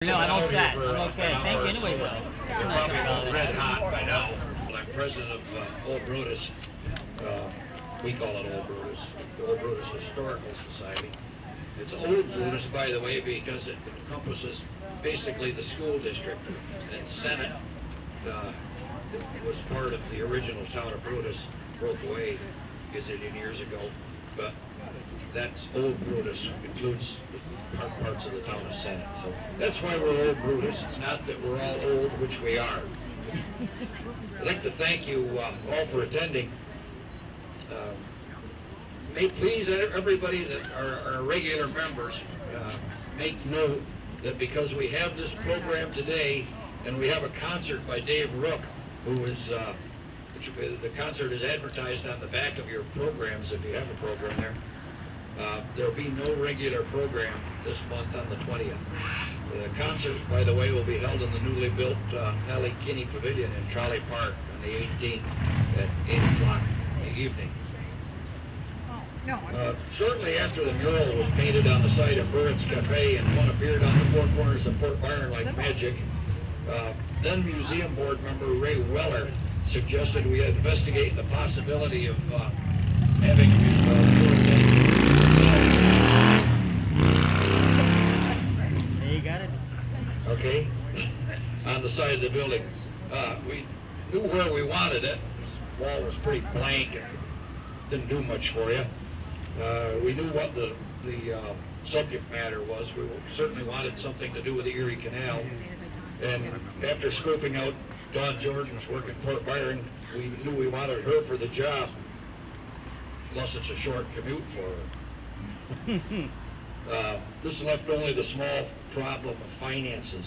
No, I'm all set. I'm okay. Thank you anyway, though. You're probably red hot by now. I'm president of Old Brutus. We call it Old Brutus, the Old Brutus Historical Society. It's Old Brutus, by the way, because it encompasses basically the school district. And Senate was part of the original town of Brutus, broke away a gazillion years ago. But that's Old Brutus, includes parts of the town of Senate. So that's why we're Old Brutus. It's not that we're all old, which we are. I'd like to thank you all for attending. Please, everybody that are regular members, make note that because we have this program today, and we have a concert by Dave Rook, who is, the concert is advertised on the back of your programs, if you have a program there. There'll be no regular program this month on the 20th. The concert, by the way, will be held in the newly built Nellie Kinney Pavilion in Trolley Park on the 18th at 8 o'clock in the evening. Shortly after the mural was painted on the side of Burritt's Cafe and one appeared on the four corners of Fort Byron like magic, then museum board member Ray Weller suggested we investigate the possibility of having You got it. okay, on the side of the building. We knew where we wanted it. The wall was pretty blank and didn't do much for you. We knew what the subject matter was. We certainly wanted something to do with the Erie Canal. And after scoping out Dawn Jordan's work in Fort Byron, we knew we wanted her for the job. Plus it's a short commute for her. This left only the small problem of finances.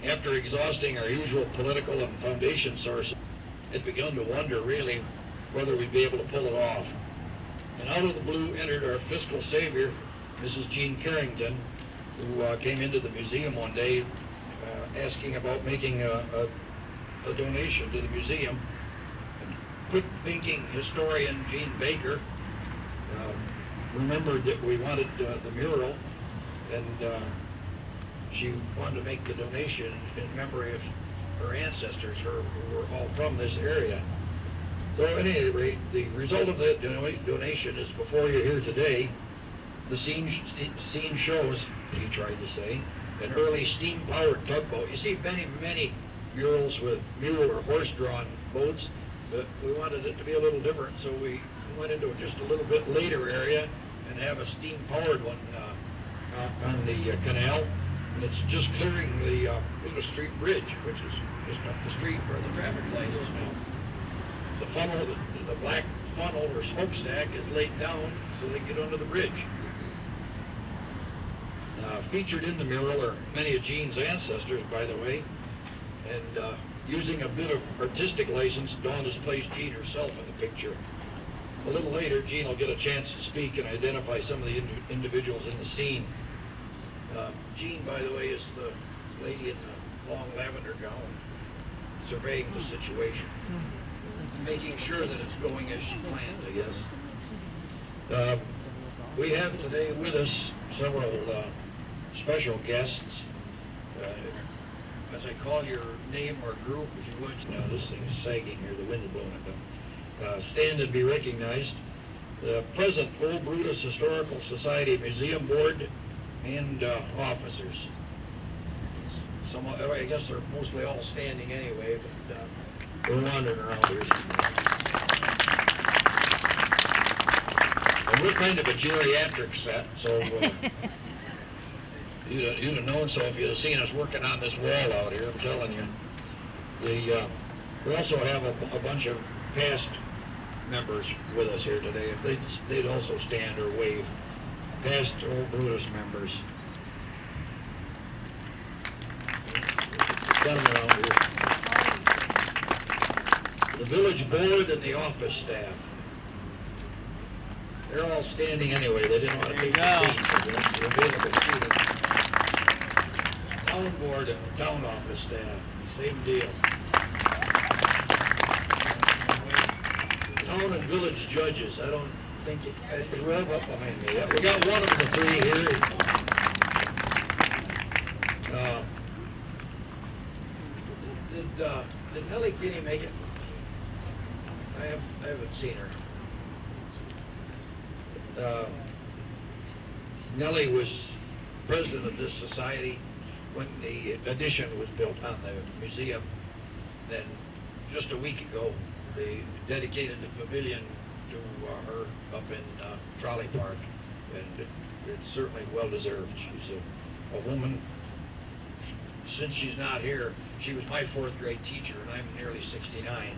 After exhausting our usual political and foundation sources, had begun to wonder really whether we'd be able to pull it off. And out of the blue entered our fiscal savior, Mrs. Jean Carrington, who came into the museum one day asking about making a donation to the museum. And quick-thinking historian Jean Baker remembered that we wanted the mural, and she wanted to make the donation in memory of her ancestors, who were all from this area. So at any rate, the result of that donation is before you here today. The scene shows, he tried to say, an early steam-powered tugboat. You see many murals with mule or horse-drawn boats, but we wanted it to be a little different, so we went into just a little bit later area and have a steam-powered one on the canal. And it's just clearing the Little Street Bridge, which is just up the street where the traffic light is now. The funnel, the black funnel or smokestack is laid down so they can get under the bridge. Featured in the mural are many of Jean's ancestors, by the way, and using a bit of artistic license, Dawn has placed Jean herself in the picture. A little later, Jean will get a chance to speak and identify some of the individuals in the scene. Jean, by the way, is the lady in the long lavender gown, surveying the situation, making sure that it's going as she planned, I guess. We have today with us several special guests. As I call your name or group, if you would. Now this thing is sagging here, the wind is blowing it up. Stand and be recognized. The present Old Brutus Historical Society Museum Board and officers. I guess they're mostly all standing anyway, but we're wandering around here. And we're kind of a geriatric set, so you'd have known so if you'd have seen us working on this wall out here, I'm telling you. We also have a bunch of past members with us here today. If they'd also stand or wave. Past Old Brutus members. Gentlemen around here. The village board and the office staff. They're all standing anyway. They didn't want to take the seats. They're available seating. Town board and the town office staff. Same deal. Town and village judges. I don't think it rev up behind me. We got one of the three here. Nellie, can you make it? I haven't seen her. Nellie was president of this society when the addition was built on the museum. Then, just a week ago, they dedicated the pavilion to her up in Trolley Park, and it's certainly well deserved. She's a woman. Since she's not here, she was my fourth grade teacher, and I'm nearly 69.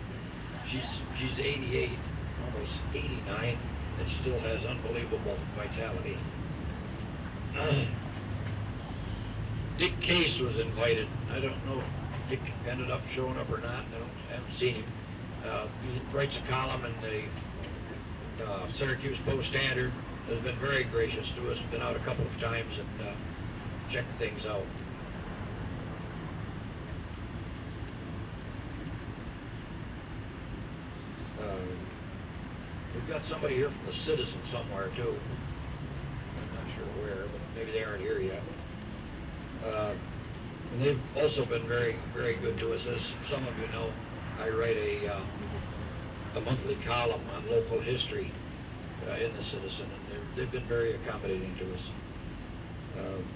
She's 88, almost 89, and still has unbelievable vitality. Dick Case was invited. I don't know if Dick ended up showing up or not. I haven't seen him. He writes a column in the Syracuse Post-Standard. Has been very gracious to us. Been out a couple of times and checked things out. We've got somebody here from the Citizen somewhere too. I'm not sure where, but maybe they aren't here yet. And they've also been very, very good to us. As some of you know, I write a monthly column on local history in the Citizen, and they've been very accommodating to us.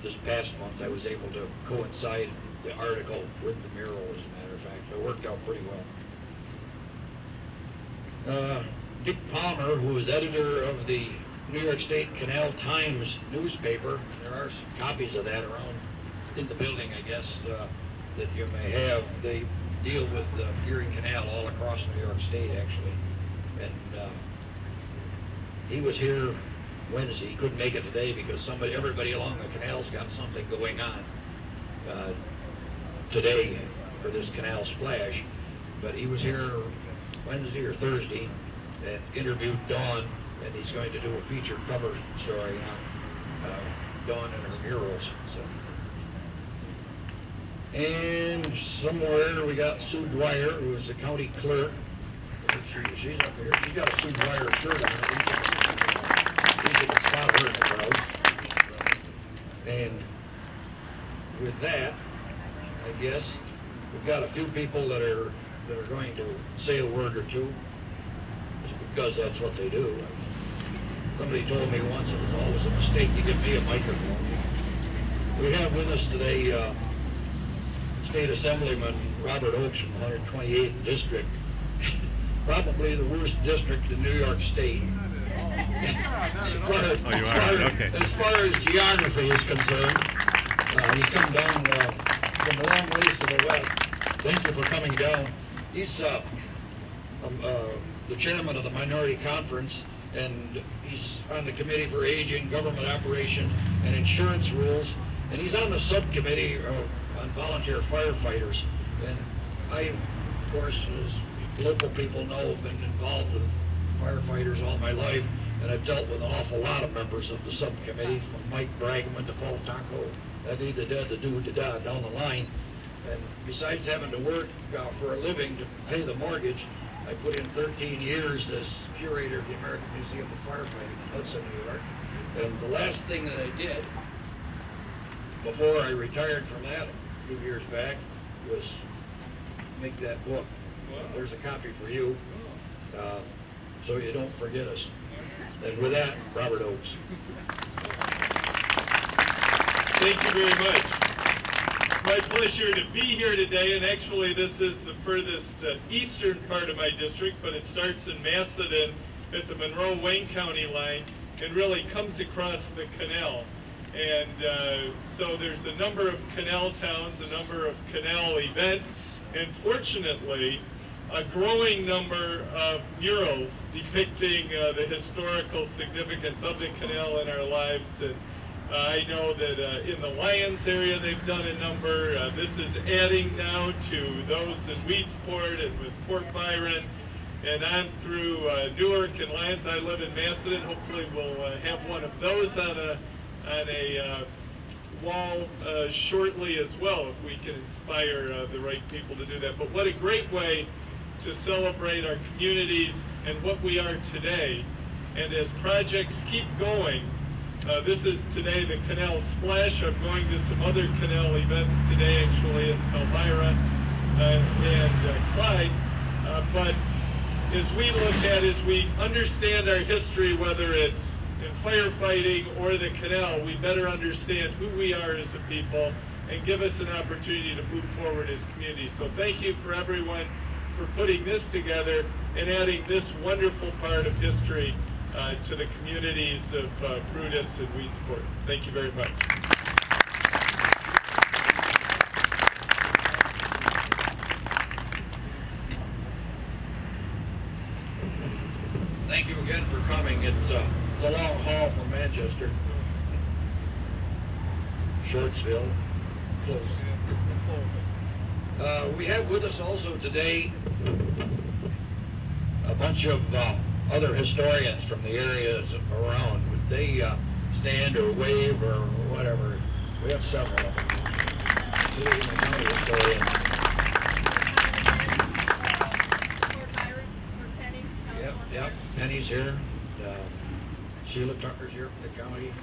This past month, I was able to coincide the article with the mural, as a matter of fact. It worked out pretty well. Dick Palmer, who is editor of the New York State Canal Times newspaper, there are some copies of that around in the building, I guess, that you may have. They deal with the Erie Canal all across New York State, actually. And he was here Wednesday. He couldn't make it today because everybody along the canal's got something going on today for this canal splash. But he was here Wednesday or Thursday and interviewed Dawn, and he's going to do a feature cover story on Dawn and her murals. So. And somewhere we got Sue Dwyer, who is the county clerk. She's up here. She's got a Sue Dwyer shirt on. You can spot her in the crowd. And with that, I guess we've got a few people that are going to say a word or two, because that's what they do. Somebody told me once it was always a mistake to give me a microphone. We have with us today State Assemblyman Robert Oakes from 128th District, probably the worst district in New York State. As far as geography is concerned, he's come down from a long ways to the west. Thank you for coming down. He's the chairman of the Minority Conference, and he's on the Committee for Aging, Government Operation, and Insurance Rules, and he's on the subcommittee on volunteer firefighters. And I, of course, as local people know, have been involved with firefighters all my life, and I've dealt with an awful lot of members of the subcommittee, from Mike Bragman to Paul Taco, da-dee-da-da-da-doo-da-da, down the line. And besides having to work for a living to pay the mortgage, I put in 13 years as curator of the American Museum of Firefighting in Hudson, New York. And the last thing that I did before I retired from that a few years back was make that book. There's a copy for you, so you don't forget us. And with that, Robert Oakes. Thank you very much. My pleasure to be here today, and actually this is the furthest eastern part of my district, but it starts in Macedon at the Monroe-Wayne County line and really comes across the canal. And so there's a number of canal towns, a number of canal events, and fortunately a growing number of murals depicting the historical significance of the canal in our lives. And I know that in the Lyons area they've done a number. This is adding now to those in Weedsport and with Fort Byron, and on through Newark and Lyons. I live in Macedon. Hopefully we'll have one of those on a wall shortly as well, if we can inspire the right people to do that. But what a great way to celebrate our communities and what we are today. And as projects keep going, this is today the Canal Splash. I'm going to some other canal events today, actually, in Elmira. and Clyde, but as we look at, as we understand our history, whether it's in firefighting or the canal, we better understand who we are as a people and give us an opportunity to move forward as communities. So thank you for everyone for putting this together and adding this wonderful part of history to the communities of Brutus and Weedsport. Thank you very much. Thank you again for coming. It's a long haul from Manchester. Shortsville. Close. We have with us also today a bunch of other historians from the areas around. Would they stand or wave or whatever? We have several of them. City and county historians. Yep, Penny's here. Sheila Tucker's here from the county.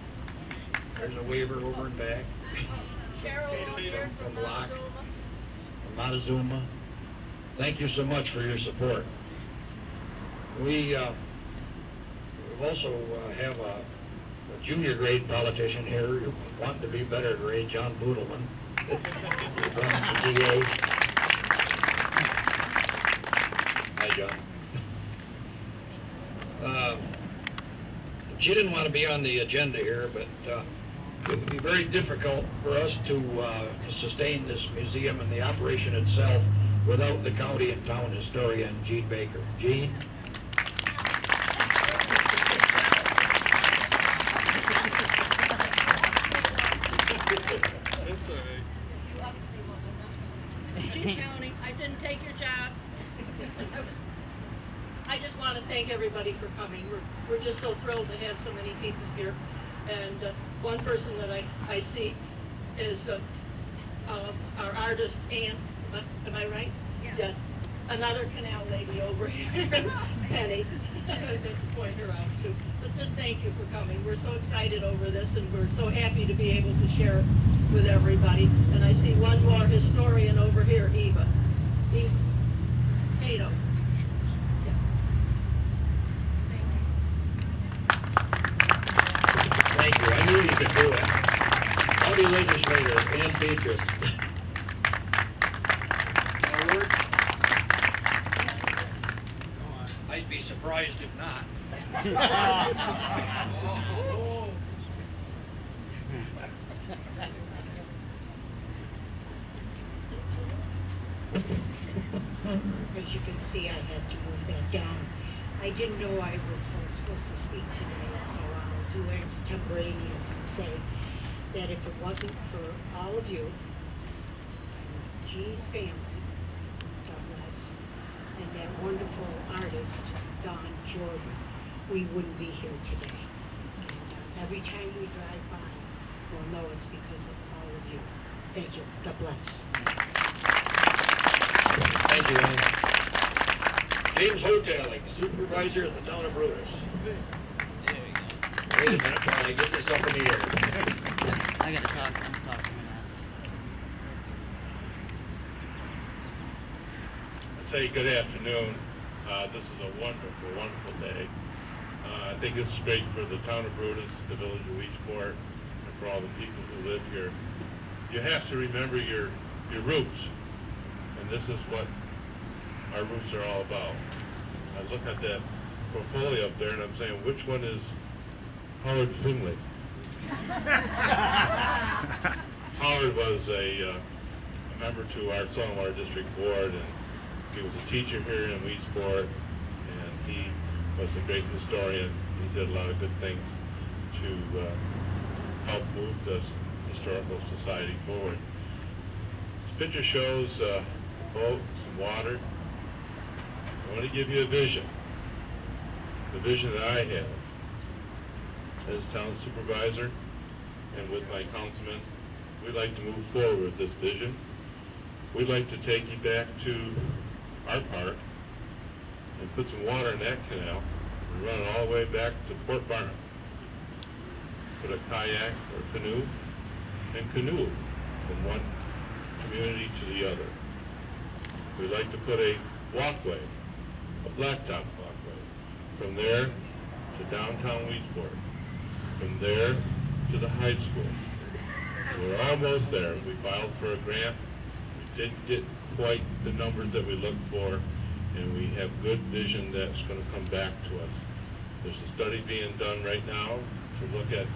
There's a waiver over and back. From Locke, from Montezuma. Thank you so much for your support. We also have a junior grade politician here, wanting to be better grade, John Boodleman, running for DA. Hi, John. She didn't want to be on the agenda here, but it would be very difficult for us to sustain this museum and the operation itself without the county and town historian, Gene Baker. Gene? She's counting. I didn't take your job. I just want to thank everybody for coming. We're just so thrilled to have so many people here. And one person that I see is our artist, Ann. Am I right? Yeah. Yes. Another canal lady over here, Penny. I'd like to point her out too. But just thank you for coming. We're so excited over this, and we're so happy to be able to share it with everybody. And I see one more historian over here, Eva. Cato. Thank you. I knew you could do it. County legislator, Ann Petras. More words? I'd be surprised if not. As you can see, I had to move that down. I didn't know I was supposed to speak today, so I'll do extemporaneous and say that if it wasn't for all of you, Gene's family, God bless, and that wonderful artist, Don Jordan, we wouldn't be here today. And every time we drive by, we'll know it's because of all of you. Thank you. God bless. Thank you, Ann. James Hoteling, supervisor at the town of Brutus. Wait a minute while I get this up in the air. I gotta talk. I'm talking now. I'd say good afternoon. This is a wonderful, wonderful day. I think it's great for the town of Brutus, the village of Weedsport, and for all the people who live here. You have to remember your roots, and this is what our roots are all about. I was looking at that portfolio up there, and I'm saying, which one is Howard Finley? Howard was a member to our Saltwater District Board, and he was a teacher here in Weedsport, and he was a great historian. He did a lot of good things to help move this historical society forward. This picture shows a boat, some water. I want to give you a vision, the vision that I have as town supervisor and with my councilman. We'd like to move forward with this vision. We'd like to take you back to our park and put some water in that canal and run it all the way back to Port Barnum. Put a kayak or canoe and canoe from one community to the other. we'd like to put a walkway, a blacktop walkway, from there to downtown Weedsport, from there to the high school. We're almost there. We filed for a grant. We didn't get quite the numbers that we looked for, and we have good vision that's going to come back to us. There's a study being done right now to look at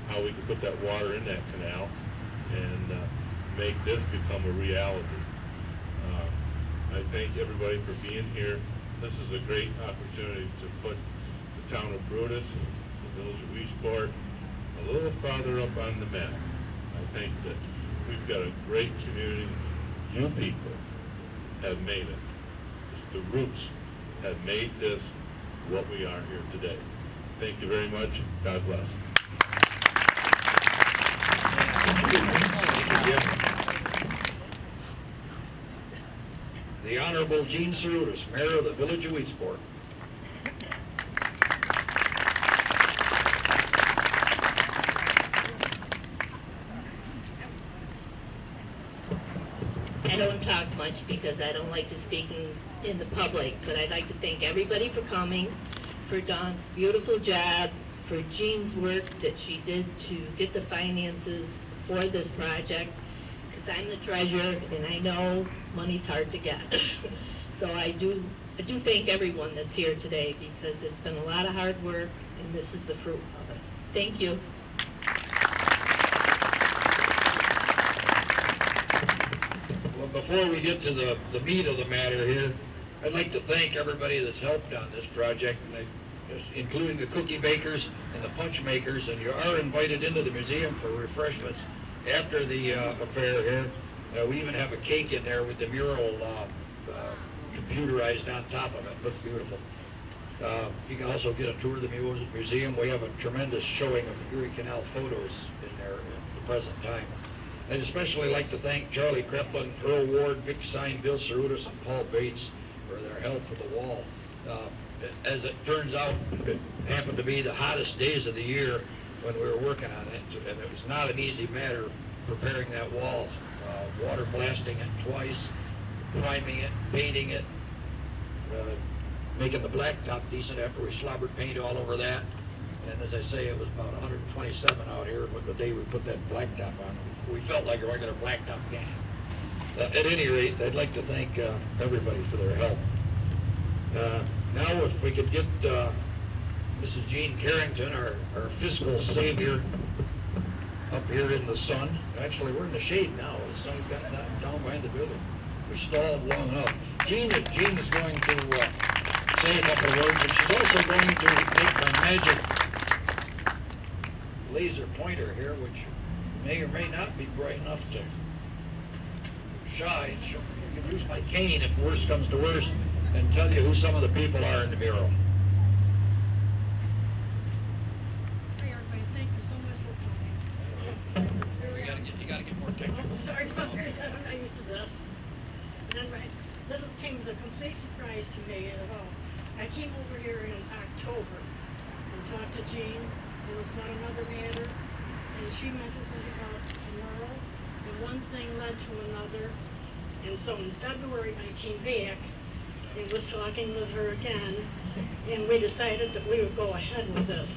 how we can put that water in that canal and make this become a reality. I thank everybody for being here. This is a great opportunity to put the town of Brutus, the village of Weedsport, a little farther up on the map. I think that we've got a great community. You people have made it. It's the roots have made this what we are here today. Thank you very much. God bless. The Honorable Gene Cerrutis, Mayor of the Village of Weedsport. I don't talk much because I don't like to speak in the public, but I'd like to thank everybody for coming, for Dawn's beautiful job, for Jean's work that she did to get the finances for this project, because I'm the treasurer and I know money's hard to get. So I do thank everyone that's here today because it's been a lot of hard work and this is the fruit of it. Thank you. Well, before we get to the meat of the matter here, I'd like to thank everybody that's helped on this project, including the cookie bakers and the punch makers, and you are invited into the museum for refreshments after the affair here. We even have a cake in there with the mural computerized on top of it. Looks beautiful. You can also get a tour of the museum. We have a tremendous showing of Erie Canal photos in there at the present time. I'd especially like to thank Charlie Kreplin, Earl Ward, Vic Sine, Bill Cerrutis, and Paul Bates for their help with the wall. As it turns out, it happened to be the hottest days of the year when we were working on it, and it was not an easy matter preparing that wall. Water blasting it twice, priming it, painting it, making the blacktop decent after we slobbered paint all over that. And as I say, it was about 127 out here the day we put that blacktop on. We felt like a regular blacktop gang. At any rate, I'd like to thank everybody for their help. Now if we could get Mrs. Jean Carrington, our fiscal savior, up here in the sun. Actually, we're in the shade now. The sun's got down behind the building. We stalled long enough. Jean is going to say a couple of words, and she's also going to make my magic laser pointer here, which may or may not be bright enough to shine. You can use my cane if worse comes to worse and tell you who some of the people are in the mural. Hi, everybody. Thank you so much for coming. You gotta get more technical. Oh, sorry about that. I'm not used to this. And then this came as a complete surprise to me at all. I came over here in October and talked to Jean. It was about another matter, and she mentioned something about the mural, and one thing led to another. And so in February, I came back and was talking with her again, and we decided that we would go ahead with this.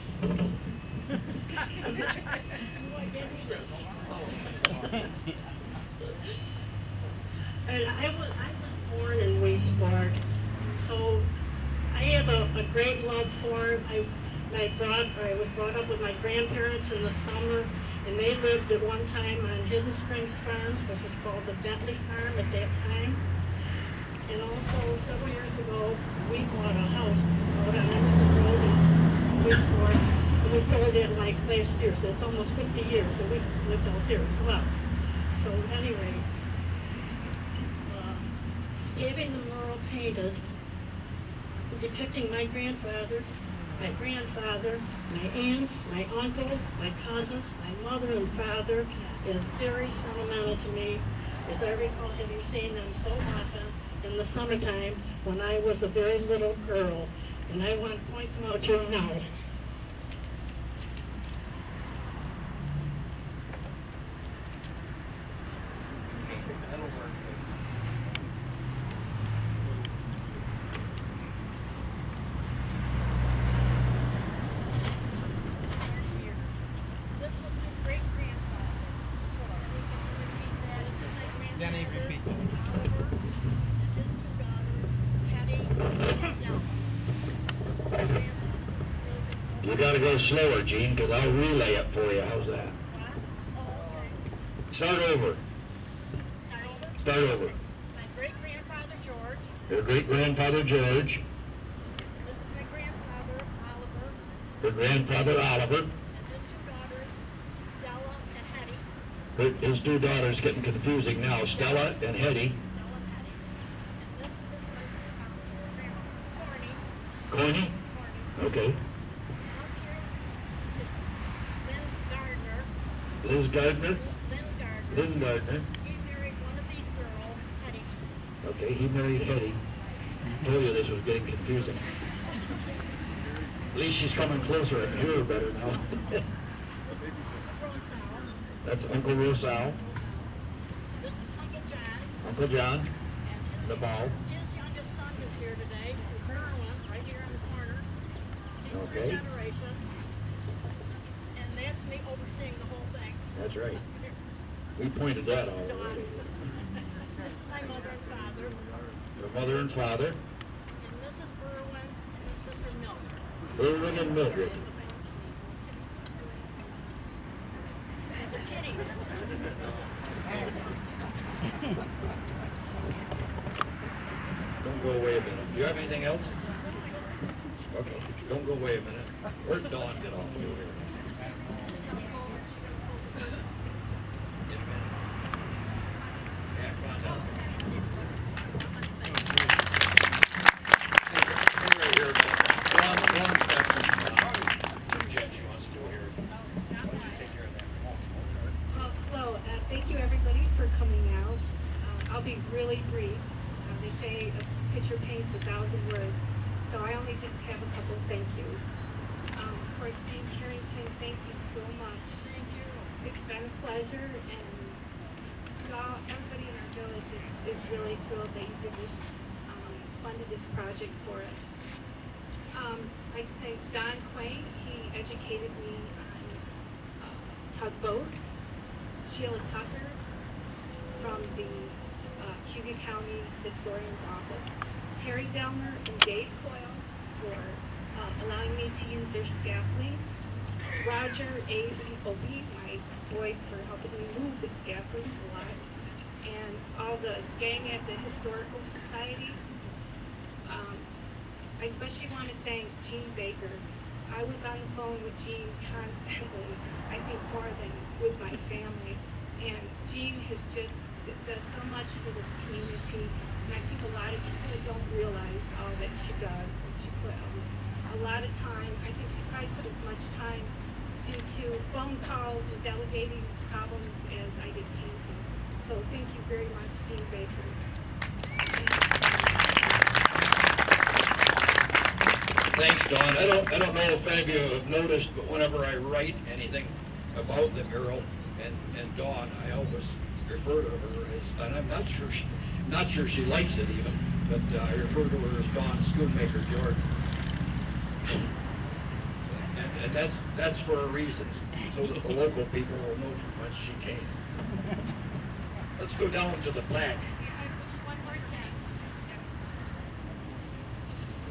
And I was born in Weedsport, so I have a great love for it. I was brought up with my grandparents in the summer, and they lived at one time on Hidden Springs Farms, which was called the Bentley Farm at that time. And also, several years ago, we bought a house out on Emerson Road in Weedsport, and we sold it like last year, so it's almost 50 years that we lived out here as well. So anyway, having the mural painted, depicting my grandfather, my grandfather, my aunts, my uncles, my cousins, my mother and father is very sentimental to me, as I recall having seen them so often in the summertime when I was a very little girl, and I want to point them out to you now. Danny, repeat. You gotta go slower, Gene, because I'll relay it for you. How's that? Start over. Start over. My great-grandfather George, Your great-grandfather George, this is my grandfather Oliver, your grandfather Oliver, and his two daughters, Della and Hetty. his two daughters getting confusing now, Stella and Hetty. Della and Hetty. And this is my Corny. Corny? Okay. Up here is Liz Gardner, Lynn Gardner. Lynn Gardner. He married one of these girls, Hetty. Okay, he married Hetty. Told you this was getting confusing. At least she's coming closer and hear her better now. This is Rosal. That's Uncle Rosal, This is Uncle John. Uncle John, And the ball. his youngest son is here today, Merlin, right here in the corner. He's Okay. third generation. And that's me overseeing the whole thing. That's right. We pointed that out Dawn. already. This is my mother and father. Your mother and father, And this is Irwin and his sister Milk. Irwin and Mildred. And they're kitties. Don't go away a minute. Do you have anything else? Okay, don't go away a minute. Where'd Dawn get off to here? Yeah, come on down. Come right here, Dawn. Dawn's got some jet she wants to do here. Why don't you take care of that? Hello, thank you everybody for coming out. I'll be really brief. They say a picture paints 1,000 words, so I only just have a couple of thank yous. Of course, Jean Carrington, thank you so much. Thank you. It's been a pleasure, and everybody in our village is really thrilled that you did this, funded this project for us. I'd say Don Quain, he educated me on tugboats. Sheila Tucker from the Cuba County Historian's Office. Terry Delmer and Dave Coyle for allowing me to use their scaffolding. Roger, Abe, and Obie, my boys, for helping me move the scaffolding a lot. And all the gang at the Historical Society. I especially want to thank Gene Baker. I was on the phone with Gene constantly, I think more than with my family. And Gene has just does so much for this community. And I think a lot of people don't realize all that she does. And she put a lot of time, I think she probably put as much time into phone calls and delegating problems as I did painting. So thank you very much, Gene Baker. Thanks, Dawn. I don't know if any of you have noticed, but whenever I write anything about the mural and Dawn, I always refer to her as, and I'm not sure she likes it even, but I refer to her as Dawn Schoonmaker Jordan. And that's for a reason, so that the local people will know from whence she came. Let's go down to the plaque. One more thing.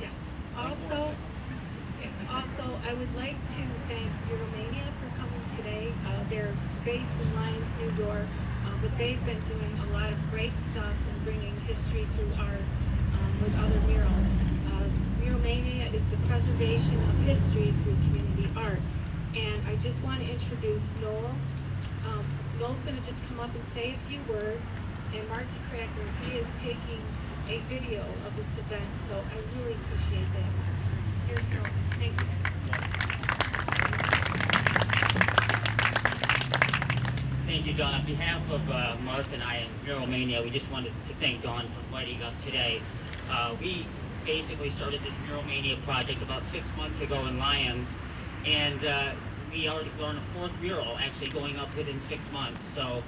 Yes. Also, I would like to thank Romania for coming today. They're based in Lyons, New York, but they've been doing a lot of great stuff and bringing history through art with other murals. Muralmania is the preservation of history through community art. And I just want to introduce Noel. Noel's going to just come up and say a few words, and Mark DeCracker, he is taking a video of this event, so I really appreciate that. Here's Noel. Thank you. Thank you, Don. On behalf of Mark and I and Muralmania, we just wanted to thank Don for inviting us today. We basically started this Muralmania project about 6 months ago in Lyons, and we're on a fourth mural actually going up within 6 months. So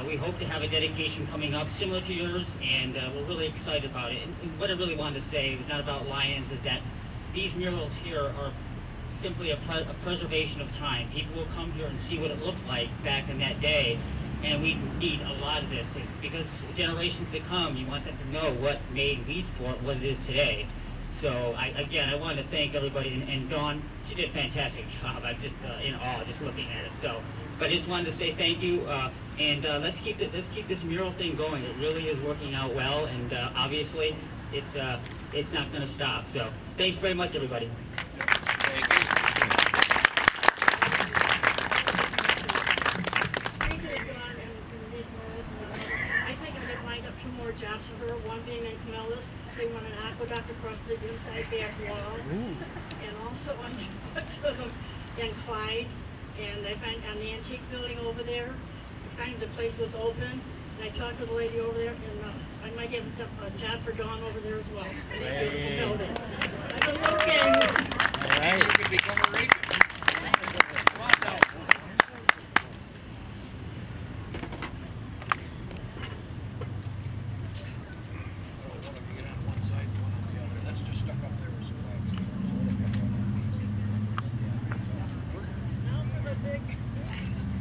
we hope to have a dedication coming up similar to yours, and we're really excited about it. And what I really wanted to say was not about Lyons, is that these murals here are simply a preservation of time. People will come here and see what it looked like back in that day, and we need a lot of this because generations to come, you want them to know what made Weedsport what it is today. So I wanted to thank everybody, and Dawn, she did a fantastic job. I'm just in awe just looking at it. So, but I just wanted to say thank you, and let's keep this mural thing going. It really is working out well, and obviously it's not going to stop. So, thanks very much, everybody. I think I could line up 2 more jobs for her, one being in Camillus. They want an aqueduct across the inside back wall. And also on in Clyde. And I find on the antique building over there, I find the place was open. And I talked to the lady over there, and I might get a job for Dawn over there as well. Hey. Building. I've been looking. All right. You can become a rake. Come on now.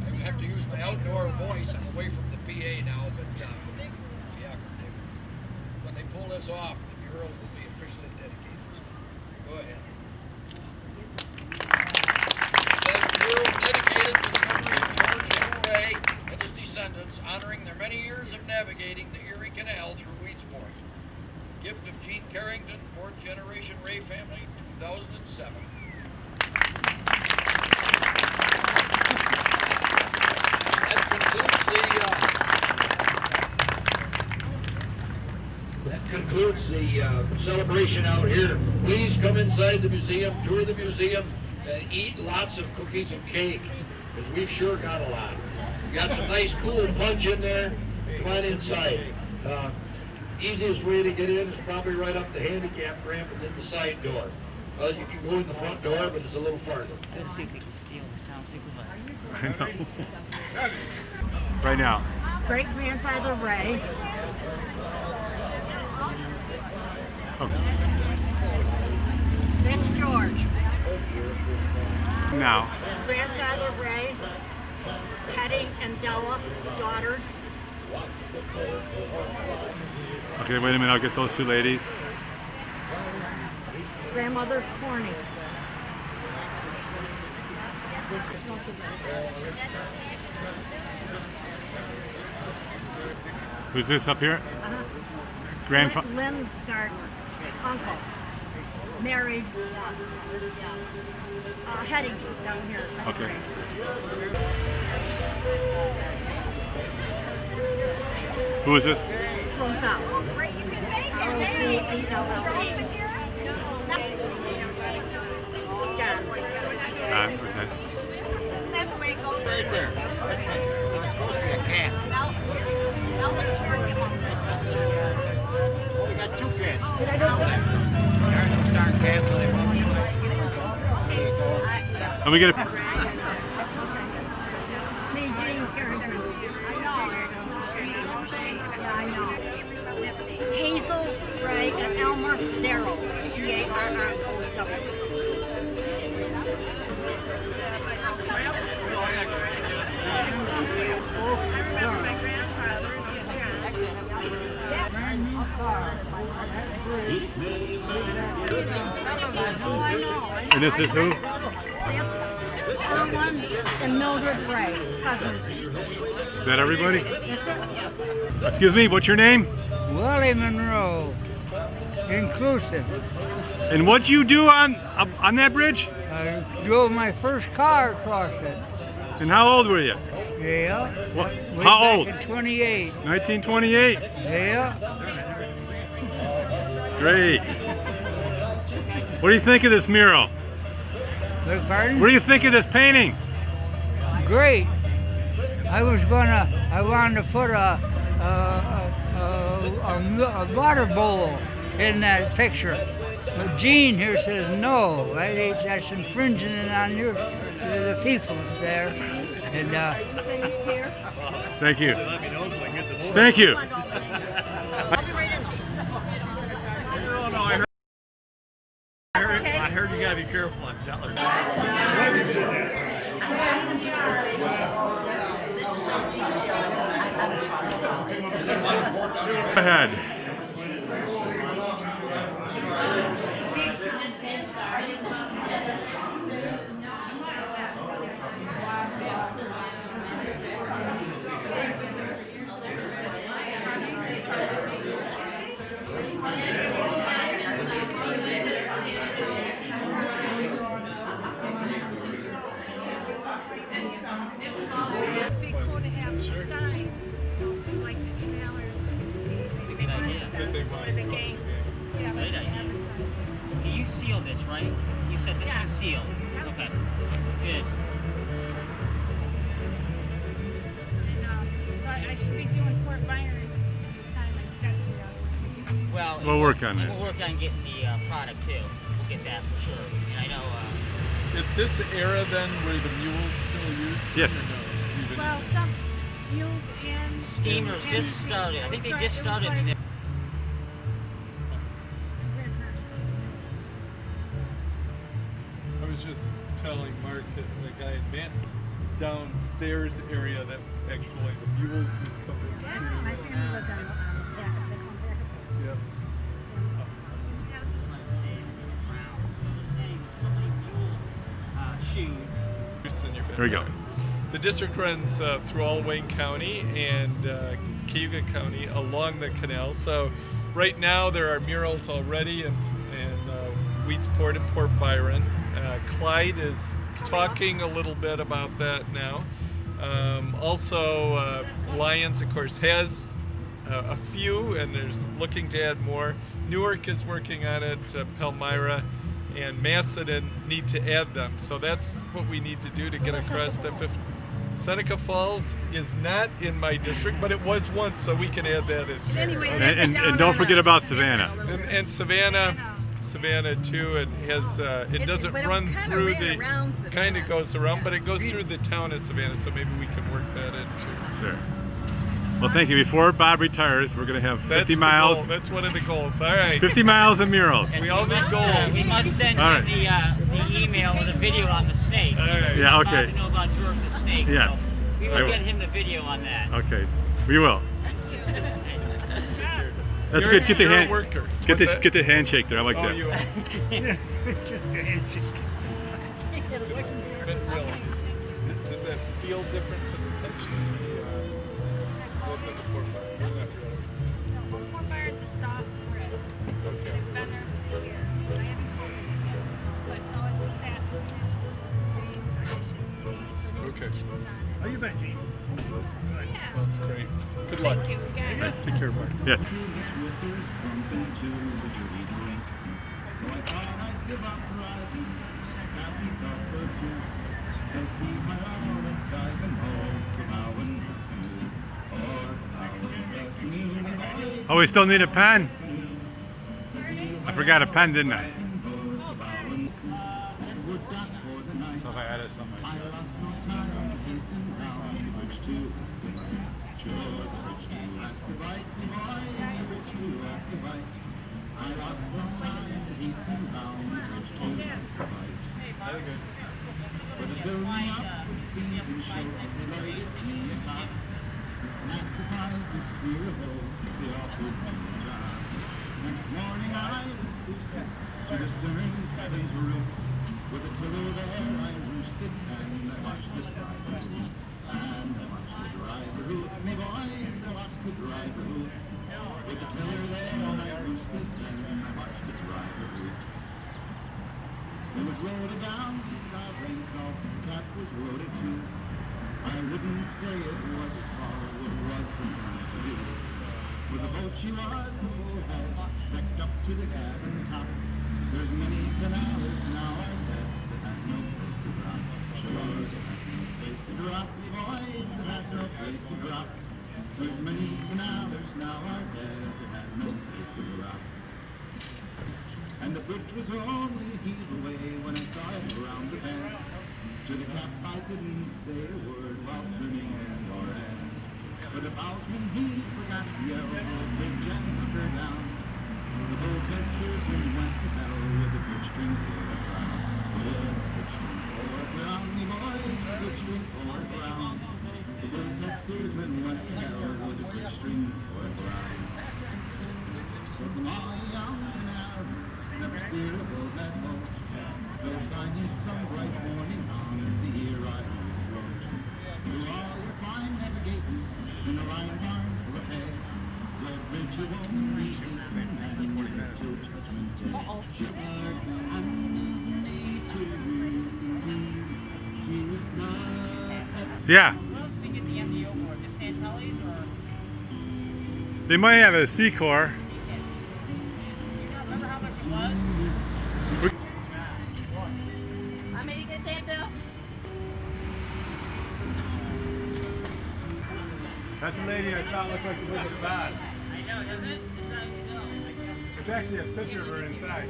I have to use my outdoor voice. I'm away from the PA now, but yeah, when they pull this off, the mural will be officially dedicated. Go ahead. The mural dedicated to the memory of George M. Ray and his descendants, honoring their many years of navigating the Erie Canal through Weedsport. Gift of Gene Carrington, 4th generation Ray family, 2007. That concludes the celebration out here. Please come inside the museum, tour the museum, and eat lots of cookies and cake, because we've sure got a lot. We got some nice cool punch in there. Come on inside. Easiest way to get in is probably right up the handicap ramp and then the side door. You can go in the front door, but it's a little farther. Let's see if we can steal this town supervisor. I know. Right now. Great-grandfather Ray. Okay. That's George. Now. Grandfather Ray. Hetty and Della, daughters. Okay, wait a minute. I'll get those 2 ladies. Grandmother Corny. Who's this up here? Grandfather. Lynn Gardner. Uncle. Married. Hetty down here. Okay. Who is this? Roselle. R-O-C-E-L-L-A. John. Okay. That's the way it goes. Right there. It's supposed to be a cat. Now let's start him on this. We got 2 cats. There's no darn cats. And we get a. Me, Jean Carrington. I know. Hazel, Ray, and Elmer Darrow. D-A-R-R-O-W. And this is who? That's Erwin and Mildred Ray, cousins. Is that everybody? That's it. Excuse me, what's your name? Willie Monroe, inclusive. And what'd you do on that bridge? I drove my first car across it. And how old were you? Yeah. What? Way How back old? in 28. 1928. Yeah. Great. What do you think of this mural? Beg pardon? What do you think of this painting? Great. I wanted to put a water bowl in that picture. But Gene here says no, right? That's infringing on the people's there. And Thank you. Thank you. I heard you gotta be careful on Zeller. This is so detailed. I'm talking about it. Go ahead. It'd be cool to have a sign, so like the canalers can see. It's a good idea. Or the game. Yeah, like Great idea. advertising. You sealed this, right? You said this Yes. one's sealed. Yep. Okay. Good. And, so I should be doing Fort Byron at the time I start the Well, We'll work on and it. We'll work on getting the product too. We'll get that for sure. And I know. Is this era then where the mules still used? Yes. Or no? Even- Well, some mules and Steamers and just the- started. I it think was they like- just it was started. like- in the- I was just telling Mark that the guy in Mass downstairs area that actually the mules would come in. Yeah, my family lived on, yeah, they call it Back. Yep. There we go. The district runs through all Wayne County and Cayuga County along the canal. So right now there are murals already in Weedsport and Port Byron. Clyde is talking a little bit about that now. Also, Lyons, of course, has a few, and there's looking to add more. Newark is working on it. Palmyra and Macedon need to add them. So that's what we need to do to get across the 50. Seneca Falls is not in my district, but it was once, so we can add that in. Anyway, And don't forget about Savannah. And Savannah too, it has it doesn't run through the kind of goes around, but it goes through the town of Savannah, so maybe we can work that in too. Sure. Well, thank you. Before Bob retires, we're going to have 50 That's the miles. goal. That's one of the goals. All right. 50 miles of murals. We all need goals. We must send All him the email with a video on the snake. All right. Yeah, Bob okay. to know about George the snake. Yes. So we I will will. get him the video on that. Okay, we will. That's You're- good. Get the you're a hand. worker. Get What's the that? get the handshake there. I like Oh, that. you are. But really, does that feel different to the Fort Myers? Not really. Fort Byron's a soft brick. Okay. It's been there for years. I haven't called it yet, but no, it's a satin finish. Okay. How you been, Gene? That's great. Good luck. Thank you, guys. Take care, Mark. Yes. Oh, we still need a pen. I forgot a pen, didn't I? So if I added something like that. Next morning I was boosted to the stirring cabin's roof. With a tiller there I roosted and I watched the driver hoot. And I watched the driver hoot. Me boys, I watched the driver hoot. With the tiller there I roosted and I watched the driver hoot. It was loaded down, starboard salt, the cap was loaded too. I wouldn't say it was as far as it was from me to you. For the boat she was a bullhead, decked up to the cabin top. There's many canals now I bet that have no place to drop. Sure, that have no place to drop, you boys, that have no place to drop. There's many canals now I bet that have no place to drop. And the bridge was only a heave away when I saw it around the bend. To the cap I didn't say a word while turning end or end. But the bowsman he forgot to yell, big Jack put her down. The bull's head steersman went to hell with a good string for a crown. With a good string for a crown, me boys, a good string for a crown. Because next year's when what hell would the fish string or grind. So come on, young canal, never steer above that boat. They'll find you some bright morning on the year I float. Do all your fine navigating in the line barn for a pay. Love bridge you won't reach and till judgment day. Yeah. They might have a C-Corps. How many get that, Bill? That's a lady I thought looked like she lived in the bad. I know, doesn't it? It's not, no. It's actually a picture of her inside.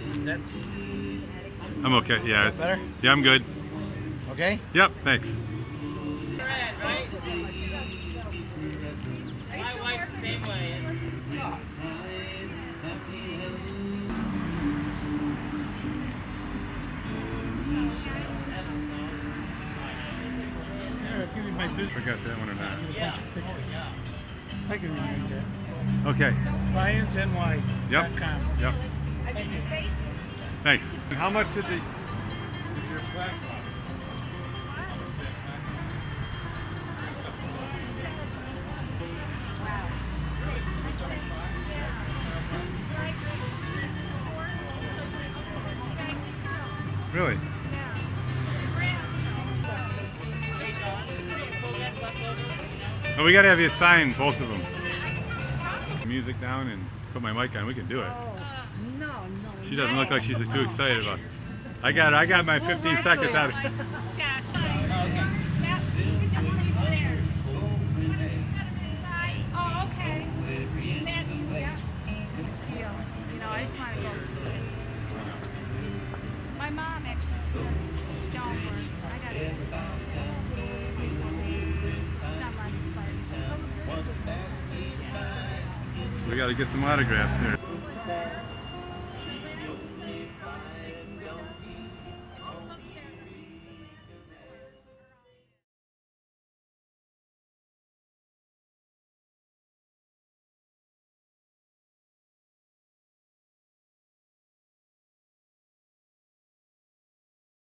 Is that I'm okay, yeah. better? Yeah, I'm good. Okay? Yep, thanks. Right? My wife's the same way. Give me my business. Forgot that one or not. Yeah. I can remember that. Okay. LionsNY.com. Yep. Thanks. And how much did your flag cost? Really? Well, we gotta have you sign both of them. Music down and put my mic on. We can do it. No. She doesn't look like she's too excited about it. I got my 15 seconds out. Yeah, sorry. Yeah, you can just leave it there. Oh, okay. That, yeah. Deal. You know, I just want to go to it. My mom actually does stone work. I got it. Not lots of fun. So we gotta get some autographs here.